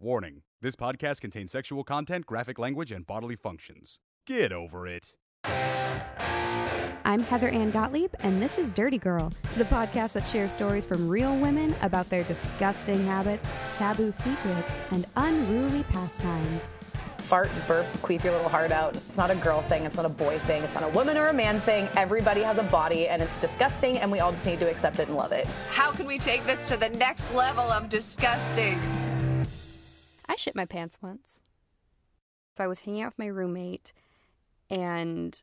Warning, this podcast contains sexual content, graphic language, and bodily functions. Get over it. I'm Heather Ann Gottlieb, and this is Dirty Girl, the podcast that shares stories from real women about their disgusting habits, taboo secrets, and unruly pastimes. Fart, burp, queef your little heart out. It's not a girl thing. It's not a boy thing. It's not a woman or a man thing. Everybody has a body, and it's disgusting, and we all just need to accept it and love it. How can we take this to the next level of disgusting? I shit my pants once. So I was hanging out with my roommate, and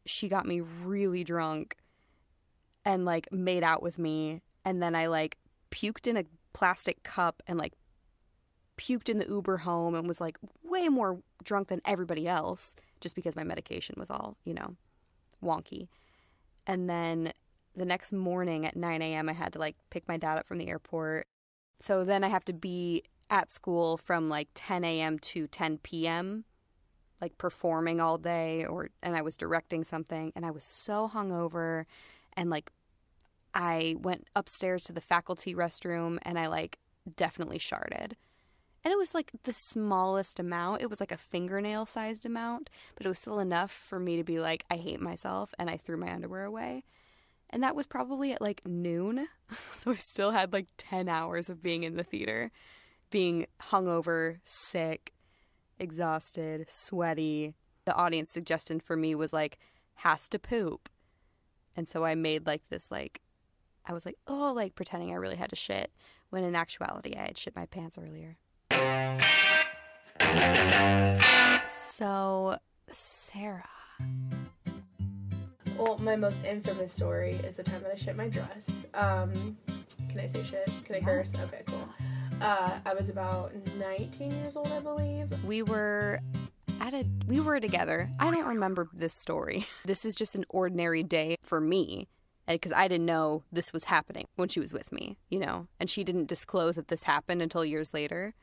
she got me really drunk and, like, made out with me, and then I, like, puked in a plastic cup and, like, puked in the Uber home and was, like, way more drunk than everybody else just because my medication was all, you know, wonky. And then the next morning at 9 a.m. I had to, like, pick my dad up from the airport. So then I have to be at school from, like, 10 a.m. to 10 p.m., like, performing all day, and I was directing something, and I was so hungover, and, like, I went upstairs to the faculty restroom, and I, like, definitely sharted. And it was, like, the smallest amount. It was, like, a fingernail-sized amount, but it was still enough for me to be like, I hate myself, and I threw my underwear away. And that was probably at, like, noon, so I still had, like, 10 hours of being in the theater, being hungover, sick, exhausted, sweaty. The audience suggestion for me was, like, has to poop. And so I made, like, this, like, I was like, oh, like, pretending I really had to shit, when in actuality I had shit my pants earlier. So, Sarah. Well, my most infamous story is the time that I shit my dress. Can I say shit? Can I curse? Okay, cool. I was about 19 years old, I believe. We were together. I don't remember this story. This is just an ordinary day for me, because I didn't know this was happening when she was with me, you know? And she didn't disclose that this happened until years later.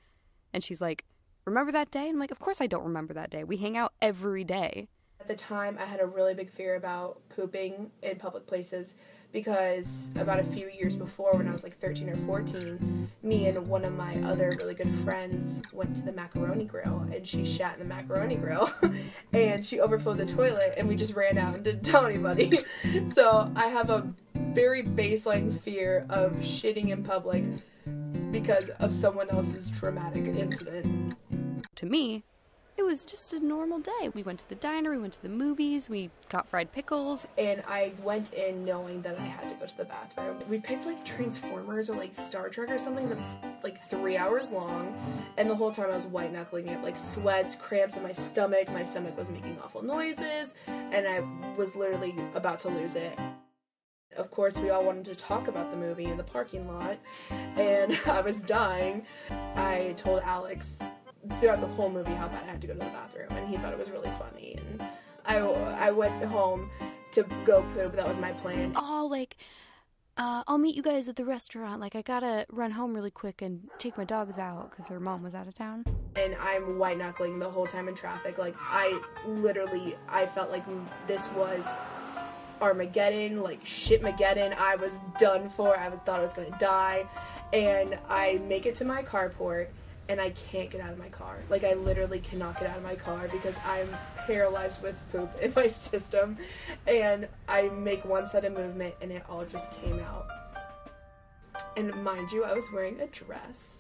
And she's like, remember that day? And I'm like, of course I don't remember that day. We hang out every day. At the time, I had a really big fear about pooping in public places because about a few years before, when I was like 13 or 14, me and one of my other really good friends went to the macaroni grill, and she shat in the macaroni grill, and she overflowed the toilet, and we just ran out and didn't tell anybody. So I have a very baseline fear of shitting in public because of someone else's traumatic incident. To me, it was just a normal day. We went to the diner, we went to the movies, we got fried pickles. And I went in knowing that I had to go to the bathroom. We picked, like, Transformers or, like, Star Trek or something that's, like, 3 hours long. And the whole time I was white-knuckling it, like, sweats, cramps in my stomach was making awful noises, and I was literally about to lose it. Of course, we all wanted to talk about the movie in the parking lot, and I was dying. I told Alex throughout the whole movie how bad I had to go to the bathroom, and he thought it was really funny, and I went home to go poop. That was my plan. Oh, like, I'll meet you guys at the restaurant. Like, I gotta run home really quick and take my dogs out because her mom was out of town. And I'm white-knuckling the whole time in traffic. Like, I felt like this was Armageddon, like shitmageddon. I was done for. Thought I was gonna die. And I make it to my carport, and I can't get out of my car. Like, I literally cannot get out of my car because I'm paralyzed with poop in my system. And I make one sudden movement, and it all just came out. And mind you, I was wearing a dress.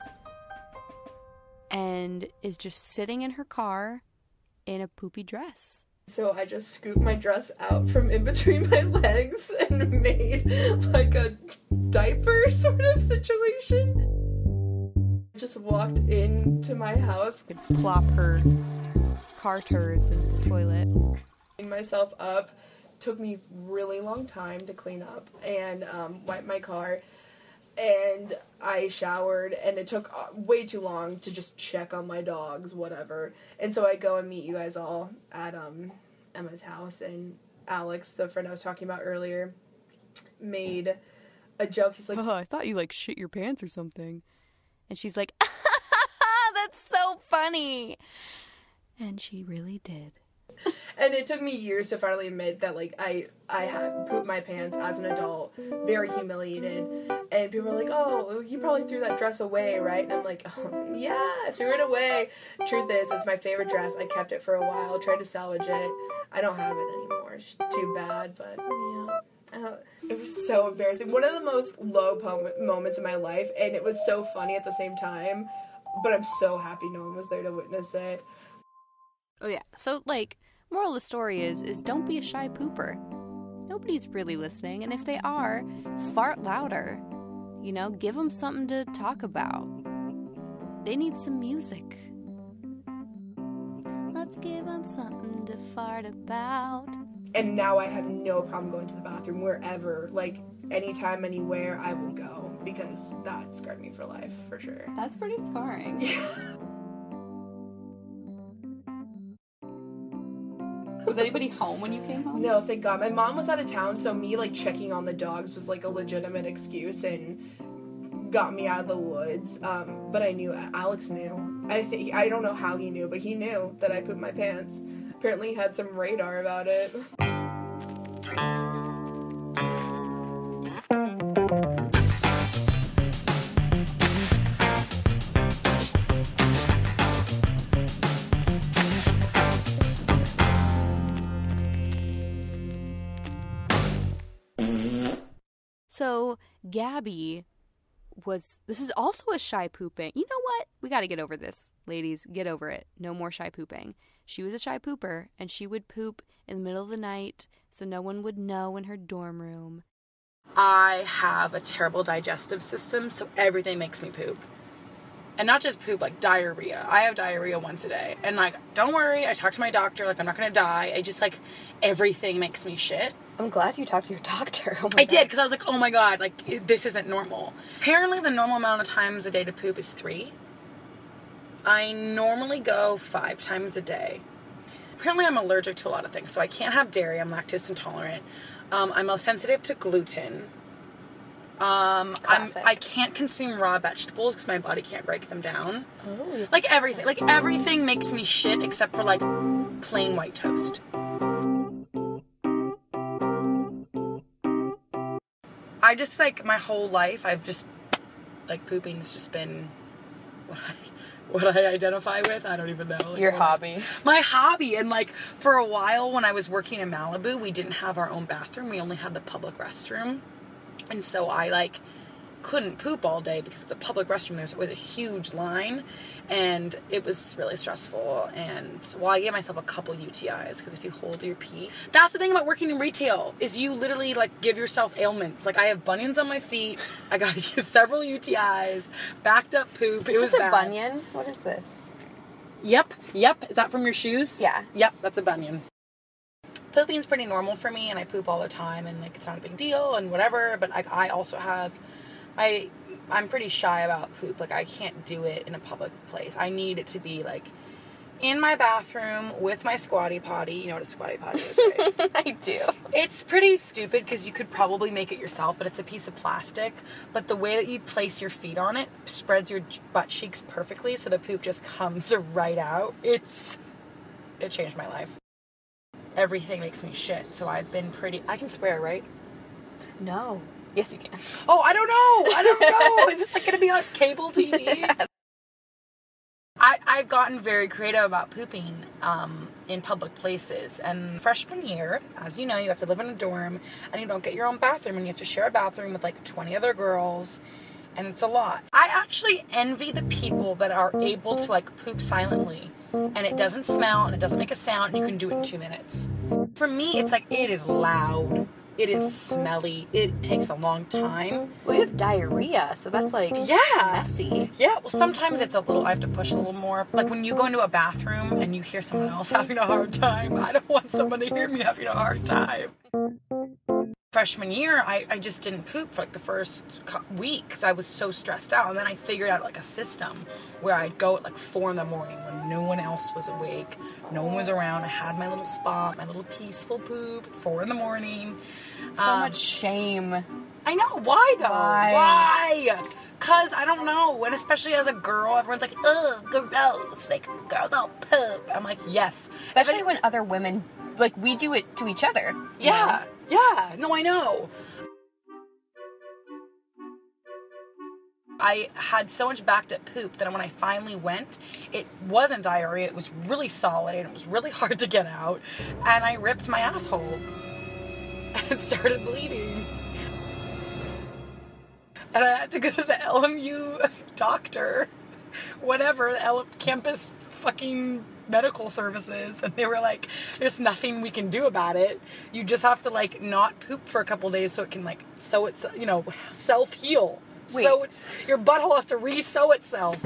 And is just sitting in her car in a poopy dress. So I just scooped my dress out from in between my legs and made, like, a diaper sort of situation. Just walked into my house. Could plop her car turds into the toilet. Cleaned myself up. Took me really long time to clean up and wipe my car. And I showered, and it took way too long to just check on my dogs, whatever. And so I go and meet you guys all at Emma's house, and Alex, the friend I was talking about earlier, made a joke. He's like, oh, I thought you, like, shit your pants or something. And she's like, that's so funny. And she really did. And it took me years to finally admit that, like, I had pooped my pants as an adult, very humiliated, and people were like, oh, you probably threw that dress away, right? And I'm like, oh, yeah, I threw it away. Truth is, it's my favorite dress. I kept it for a while, tried to salvage it. I don't have it anymore. It's too bad, but, yeah. It was so embarrassing. One of the most low moments in my life, and it was so funny at the same time, but I'm so happy no one was there to witness it. Oh, yeah. So, like, moral of the story is don't be a shy pooper. Nobody's really listening, and if they are, fart louder. You know, give them something to talk about. They need some music. Let's give them something to fart about. And now I have no problem going to the bathroom wherever, like, anytime, anywhere, I will go, because that scarred me for life, for sure. That's pretty scarring. Was anybody home when you came home? No, thank God. My mom was out of town, so me, like, checking on the dogs was, like, a legitimate excuse and got me out of the woods. But I knew, Alex knew. I don't know how he knew, but he knew that I pooped my pants. Apparently he had some radar about it. So, Gabby this is also a shy pooping. You know what? We got to get over this. Ladies, get over it. No more shy pooping. She was a shy pooper, and she would poop in the middle of the night so no one would know in her dorm room. I have a terrible digestive system, so everything makes me poop. And not just poop, like diarrhea. I have diarrhea once a day. And, like, don't worry, I talked to my doctor, like, I'm not gonna die. I just, like, everything makes me shit. I'm glad you talked to your doctor. Oh my I did, because I was like, oh my God, like, this isn't normal. Apparently, the normal amount of times a day to poop is 3. I normally go 5 times a day. Apparently, I'm allergic to a lot of things, so I can't have dairy. I'm lactose intolerant. I'm sensitive to gluten. I can't consume raw vegetables because my body can't break them down. Oh, like everything makes me shit except for, like, plain white toast. I just, like, my whole life, I've just, like, pooping's just been what I identify with. I don't even know. Like, your hobby. My hobby. And, like, for a while when I was working in Malibu, we didn't have our own bathroom. We only had the public restroom. And so I, like, couldn't poop all day because it's a public restroom. There was a huge line, and it was really stressful. And, well, I gave myself a couple UTIs because if you hold your pee, that's the thing about working in retail, is you literally, like, give yourself ailments. Like, I have bunions on my feet. I got several UTIs, backed up poop. It was a bad. bunion? What is this? Yep. Is that from your shoes? Yeah. Yep, that's a bunion. Pooping's pretty normal for me, and I poop all the time, and, like, it's not a big deal and whatever, but I also have, I'm pretty shy about poop. Like, I can't do it in a public place. I need it to be, like, in my bathroom with my squatty potty. You know what a squatty potty is, right? I do. It's pretty stupid because you could probably make it yourself, but it's a piece of plastic. But the way that you place your feet on it spreads your butt cheeks perfectly, so the poop just comes right out. It changed my life. Everything makes me shit, so I've been I can swear, right? No. Yes, you can. Oh, I don't know. Is this, like, going to be on cable TV? Yeah. I've gotten very creative about pooping in public places. And freshman year, as you know, you have to live in a dorm, and you don't get your own bathroom, and you have to share a bathroom with, like, 20 other girls, and it's a lot. I actually envy the people that are able to, like, poop silently, and it doesn't smell, and it doesn't make a sound, and you can do it in 2 minutes. For me, it's like, it is loud. It is smelly. It takes a long time. Well, you have diarrhea, so that's, like, messy. Yeah, well, sometimes it's a little, I have to push a little more. Like, when you go into a bathroom and you hear someone else having a hard time, I don't want someone to hear me having a hard time. Freshman year, I just didn't poop for, like, the first week because I was so stressed out. And then I figured out, like, a system where I'd go at, like, 4 in the morning when no one else was awake. No one was around. I had my little spot, my little peaceful poop at 4 in the morning. So much shame. I know. Why, though? Why? Because, I don't know, and especially as a girl, everyone's like, ugh, gross, like, girls don't poop. I'm like, yes. Especially when other women, like, we do it to each other. Yeah, yeah, no, I know. I had so much backed up poop that when I finally went, it wasn't diarrhea, it was really solid, and it was really hard to get out, and I ripped my asshole, and it started bleeding. And I had to go to the LMU doctor, whatever, the campus fucking medical services, and they were like, there's nothing we can do about it. You just have to, like, not poop for a couple days so it can, like, sew its, you know, self-heal. Wait. So it's, your butthole has to re-sew itself.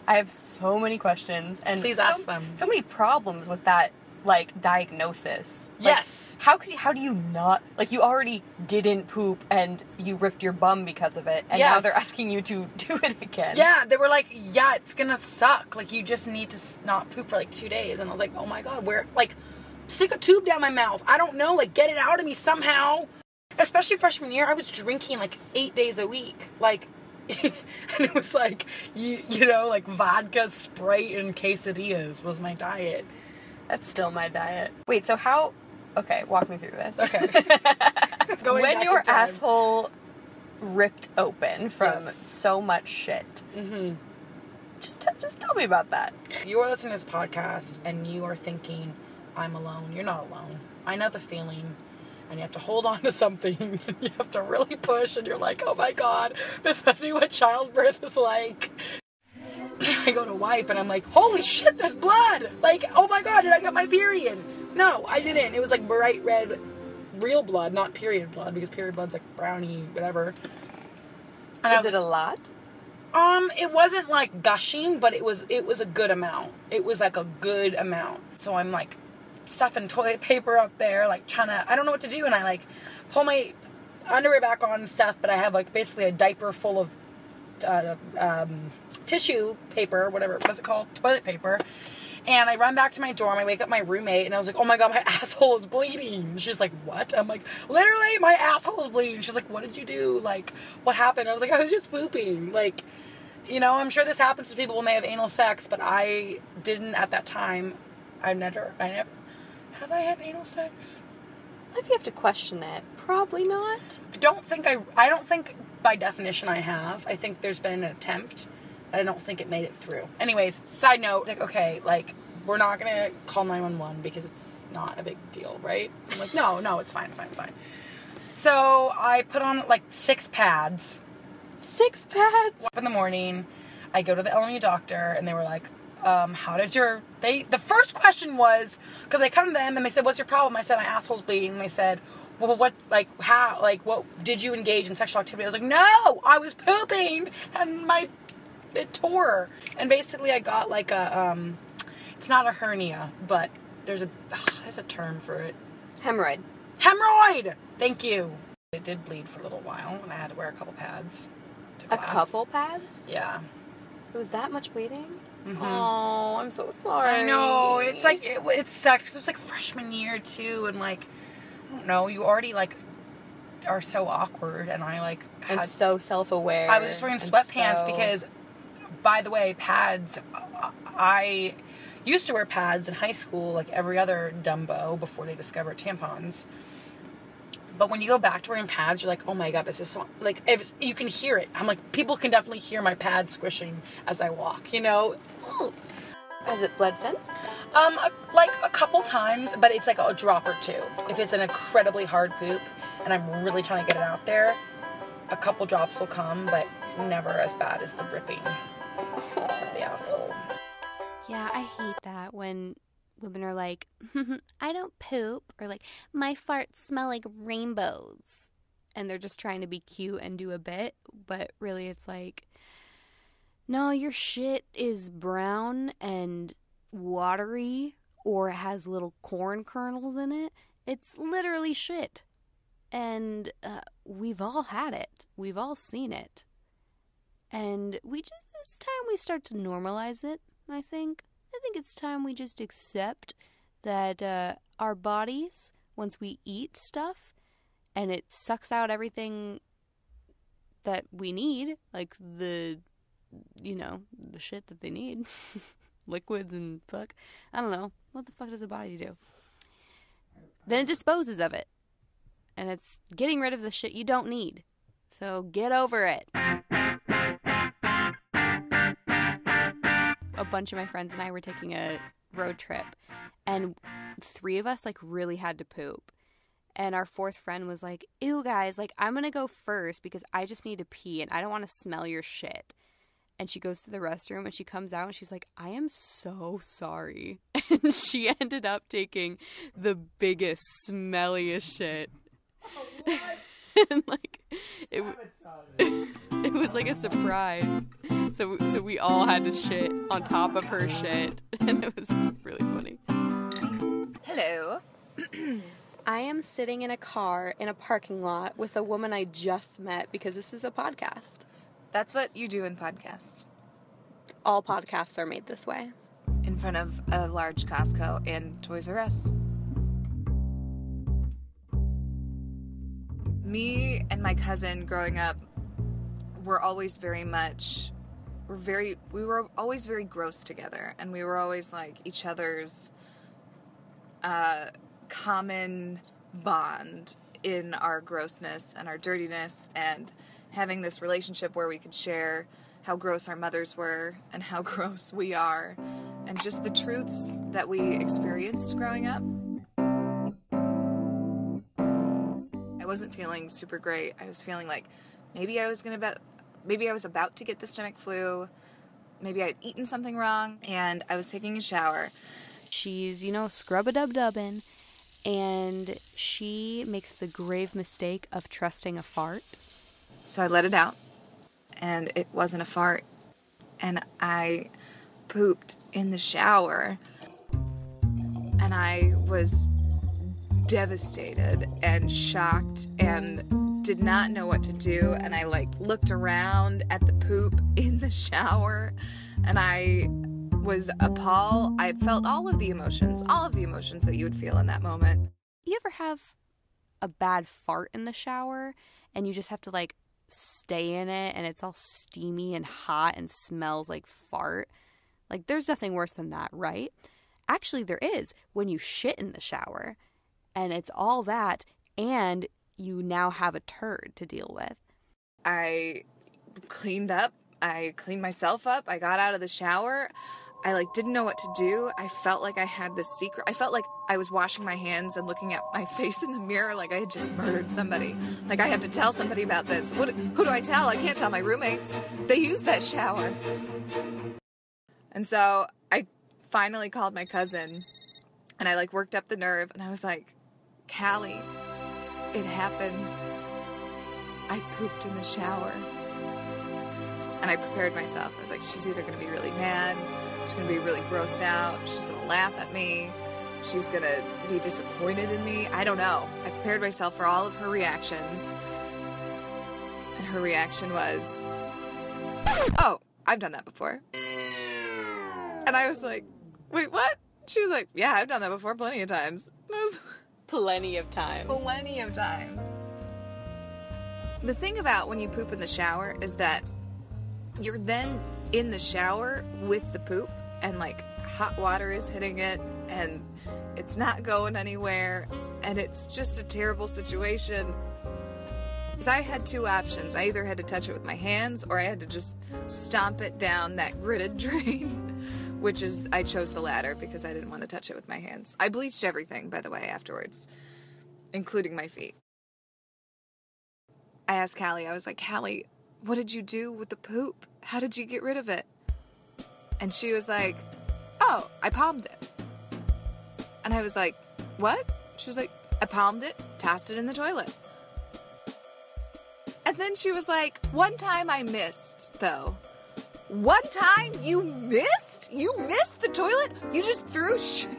I have so many questions, and Please ask them. So many problems with that, like, diagnosis. Like, Yes. how do you not, like, you already didn't poop and you ripped your bum because of it, and now Yes. they're asking you to do it again. Yeah, they were like, yeah, it's gonna suck. Like, you just need to not poop for, like, 2 days. And I was like, oh my God, where, like, stick a tube down my mouth. I don't know, like, get it out of me somehow. Especially freshman year, I was drinking, like, 8 days a week. Like, and it was like, you know, like, vodka, Sprite, and quesadillas was my diet. That's still my diet. Wait, so how... Okay, walk me through this. Okay. Going When back your in time. asshole ripped open from Yes. so much shit, just tell me about that. You are listening to this podcast and you are thinking, I'm alone. You're not alone. I know the feeling. And you have to hold on to something. And you have to really push. And you're like, oh my God, this must be what childbirth is like. I go to wipe and I'm like, holy shit, there's blood. Like, oh my God, did I get my period? No, I didn't. It was like bright red, real blood, not period blood. Because period blood's like brownie, whatever. And Was it a lot? It wasn't like gushing, but it was a good amount. It was like a good amount. So I'm like stuffing toilet paper up there, like trying to, I don't know what to do, and I like pull my underwear back on and stuff, but I have like basically a diaper full of tissue paper, whatever, what's it called? Toilet paper. And I run back to my dorm, I wake up my roommate, and I was like, oh my God, my asshole is bleeding. She's like, what? I'm like, literally, my asshole is bleeding. She's like, what did you do? Like, what happened? I was like, I was just pooping. Like, you know, I'm sure this happens to people when they have anal sex, but I didn't at that time. I never, have I had anal sex? If you have to question that, probably not. I don't think by definition I have. I think there's been an attempt, but I don't think it made it through. Anyways, side note, like, okay, like, we're not gonna call 911 because it's not a big deal, right? I'm like, no, it's fine. So I put on like 6 pads. 6 pads? Up in the morning, I go to the LMU doctor, and they were like, how did the first question was, because I come to them and they said, what's your problem? I said, my asshole's bleeding. And they said, well, what, like, how, like, what, did you engage in sexual activity? I was like, no, I was pooping, and it tore. And basically I got like a, it's not a hernia, but there's a term for it. Hemorrhoid! Thank you. It did bleed for a little while, and I had to wear a couple pads to A class. couple pads? Yeah. It was that much bleeding? Mm-hmm. Oh, I'm so sorry. I know, it's like, it sucked, because it was like freshman year, too, and like, I don't know, you already, like, are so awkward, and I, like, And so self-aware. I was just wearing sweatpants because, by the way, pads, I used to wear pads in high school, like every other Dumbo, before they discovered tampons. But when you go back to wearing pads, you're like, oh my God, this is so, like, you can hear it. I'm like, people can definitely hear my pads squishing as I walk, you know? Has it bled since? Like a couple times, but it's like a drop or two. If it's an incredibly hard poop and I'm really trying to get it out there, a couple drops will come, but never as bad as the ripping of the asshole. Yeah, I hate that when women are like, I don't poop, or like, my farts smell like rainbows. And they're just trying to be cute and do a bit, but really it's like, no, your shit is brown and watery, or it has little corn kernels in it. It's literally shit. And we've all had it. We've all seen it. And it's time we start to normalize it, I think. I think it's time we just accept that our bodies, once we eat stuff and it sucks out everything that we need, like the shit that they need. Liquids and fuck. I don't know. What the fuck does a body do? Then it disposes of it. And it's getting rid of the shit you don't need. So get over it. A bunch of my friends and I were taking a road trip, and 3 of us like really had to poop. And our 4th friend was like, ew guys, like I'm gonna go first because I just need to pee and I don't want to smell your shit. And she goes to the restroom and she comes out and she's like, I am so sorry. And she ended up taking the biggest, smelliest shit. Oh, and like it was like a surprise. So we all had to shit on top of her shit, and it was really funny. Hello. I am sitting in a car in a parking lot with a woman I just met because this is a podcast. That's what you do in podcasts. All podcasts are made this way. In front of a large Costco and Toys R Us. Me and my cousin growing up were always we were always very gross together, and we were always like each other's common bond in our grossness and our dirtiness, and having this relationship where we could share how gross our mothers were and how gross we are, and just the truths that we experienced growing up. I wasn't feeling super great. I was feeling like maybe I was about to get the stomach flu. Maybe I'd eaten something wrong, and I was taking a shower. She's, scrub-a-dub-dubbing, and she makes the grave mistake of trusting a fart. So I let it out, and it wasn't a fart, and I pooped in the shower, and I was devastated and shocked and did not know what to do, and I looked around at the poop in the shower, and I was appalled. I felt all of the emotions that you would feel in that moment. You ever have a bad fart in the shower and you just have to stay in it and it's all steamy and hot and smells like fart? There's nothing worse than that, right? Actually, there is when you shit in the shower. And it's all that, and you now have a turd to deal with. I cleaned up. I cleaned myself up. I got out of the shower. I didn't know what to do. I felt like I had this secret. I felt like I was washing my hands and looking at my face in the mirror like I had just murdered somebody. I have to tell somebody about this. Who do I tell? I can't tell my roommates. They use that shower. And so I finally called my cousin, and I worked up the nerve, and I was like, Callie, it happened. I pooped in the shower. And I prepared myself. I was like, she's either going to be really mad, she's going to be really grossed out, she's going to laugh at me, she's going to be disappointed in me. I don't know. I prepared myself for all of her reactions. And her reaction was, oh, I've done that before. And I was like, wait, what? She was like, yeah, I've done that before plenty of times. And I was Plenty of times. Plenty of times. The thing about when you poop in the shower is that you're then in the shower with the poop, and hot water is hitting it, and it's not going anywhere, and it's just a terrible situation. So I had 2 options. I either had to touch it with my hands, or I had to just stomp it down that gritted drain. Which is, I chose the latter because I didn't want to touch it with my hands. I bleached everything, by the way, afterwards, including my feet. I asked Callie, I was like, Callie, what did you do with the poop? How did you get rid of it? And she was like, oh, I palmed it. And I was like, what? She was like, I palmed it, tossed it in the toilet. And then she was like, one time I missed, though. One time you missed? You missed the toilet? You just threw shit.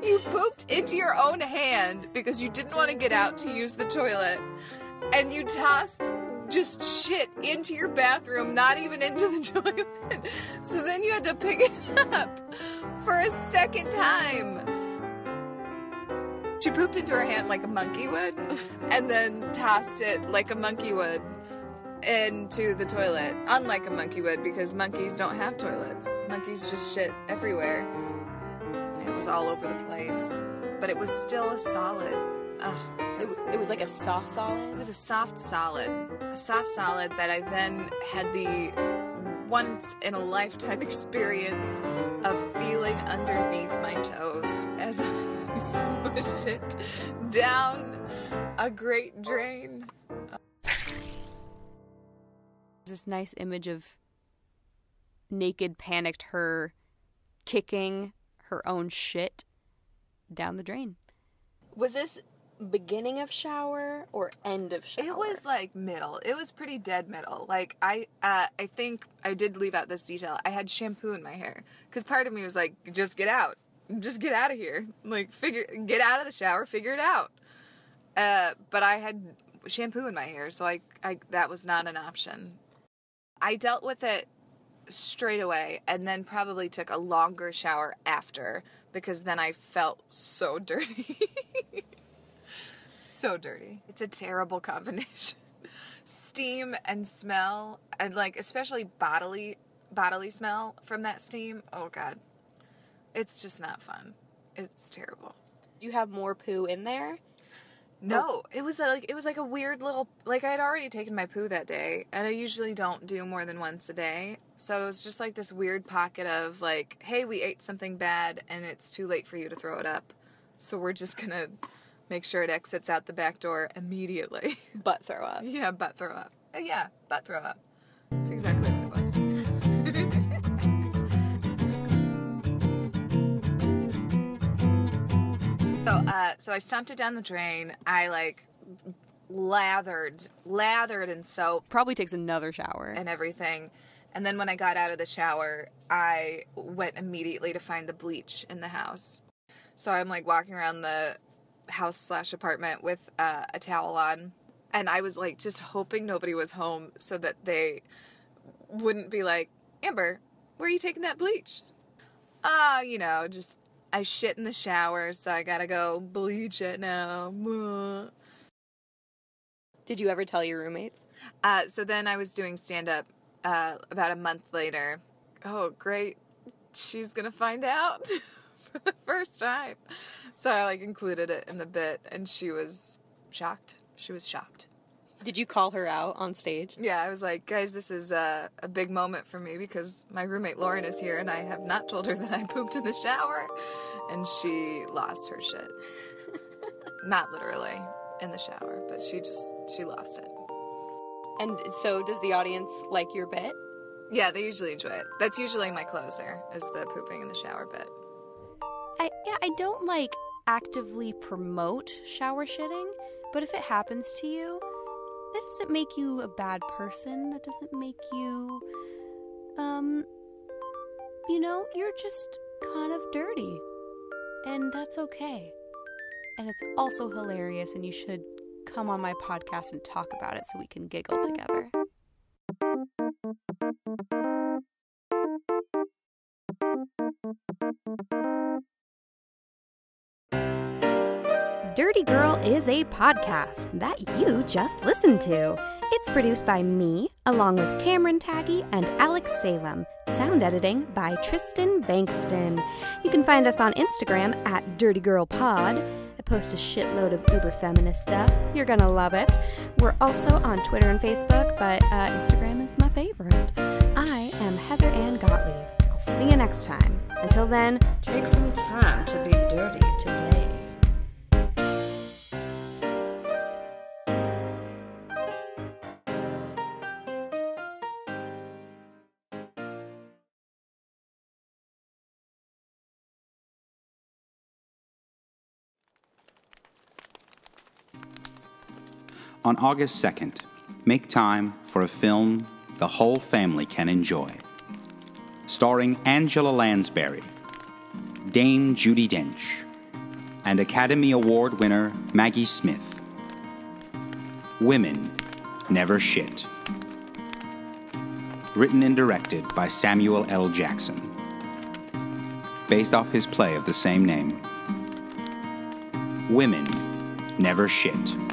You pooped into your own hand because you didn't want to get out to use the toilet. And you tossed just shit into your bathroom, not even into the toilet. So then you had to pick it up for a second time. She pooped into her hand like a monkey would, and then tossed it like a monkey would into the toilet. Unlike a monkey would, because monkeys don't have toilets. Monkeys just shit everywhere. It was all over the place. But it was still a solid. Ugh. It was like a soft solid? It was a soft solid. A soft solid that I then had the once-in-a-lifetime experience of feeling underneath my toes as I smushed it down a great drain. This nice image of naked, panicked her kicking her own shit down the drain. Was this beginning of shower or end of shower? It was like middle. It was pretty dead middle. Like I think I did leave out this detail. I had shampoo in my hair because part of me was like, just get out of here. Like get out of the shower, figure it out. But I had shampoo in my hair, so I that was not an option. I dealt with it straight away and then probably took a longer shower after because then I felt so dirty. So dirty. It's a terrible combination. Steam and smell, and like especially bodily smell from that steam. Oh God. It's just not fun. It's terrible. Do you have more poo in there? No, it was like a weird little, like I had already taken my poo that day, and I usually don't do more than once a day, so it was just like this weird pocket of like, hey, we ate something bad, and it's too late for you to throw it up, so we're just gonna make sure it exits out the back door immediately. Butt throw up. Yeah, butt throw up. Yeah, butt throw up. That's exactly what it was. So I stumped it down the drain. I like lathered in soap. Probably takes another shower. And everything. And then when I got out of the shower, I went immediately to find the bleach in the house. So I'm like walking around the house/apartment with a towel on. And I was like just hoping nobody was home so that they wouldn't be like, Amber, where are you taking that bleach? Just I shit in the shower, so I gotta go bleach it now. Did you ever tell your roommates? So then I was doing stand-up about a month later. Oh, great. She's gonna find out for the first time. So I included it in the bit, and she was shocked. She was shocked. Did you call her out on stage? Yeah, I was like, guys, this is a big moment for me because my roommate Lauren is here and I have not told her that I pooped in the shower. And she lost her shit. Not literally in the shower, but she lost it. And so does the audience like your bit? Yeah, they usually enjoy it. That's usually my closer, is the pooping in the shower bit. I don't actively promote shower shitting, but if it happens to you, that doesn't make you a bad person. That doesn't make you, you're just kind of dirty. And that's okay. And it's also hilarious, and you should come on my podcast and talk about it so we can giggle together. Dirty Girl is a podcast that you just listened to. It's produced by me, along with Cameron Tagge and Alex Salem. Sound editing by Tristen Bankston. You can find us on Instagram at Dirty Girl Pod. I post a shitload of uber feminist stuff. You're gonna love it. We're also on Twitter and Facebook, but Instagram is my favorite. I am Heather Ann Gottlieb. I'll see you next time. Until then, take some time to be dirty today. On August 2nd, make time for a film the whole family can enjoy. Starring Angela Lansbury, Dame Judi Dench, and Academy Award winner Maggie Smith. Women Never Shit. Written and directed by Samuel L. Jackson. Based off his play of the same name. Women never shit.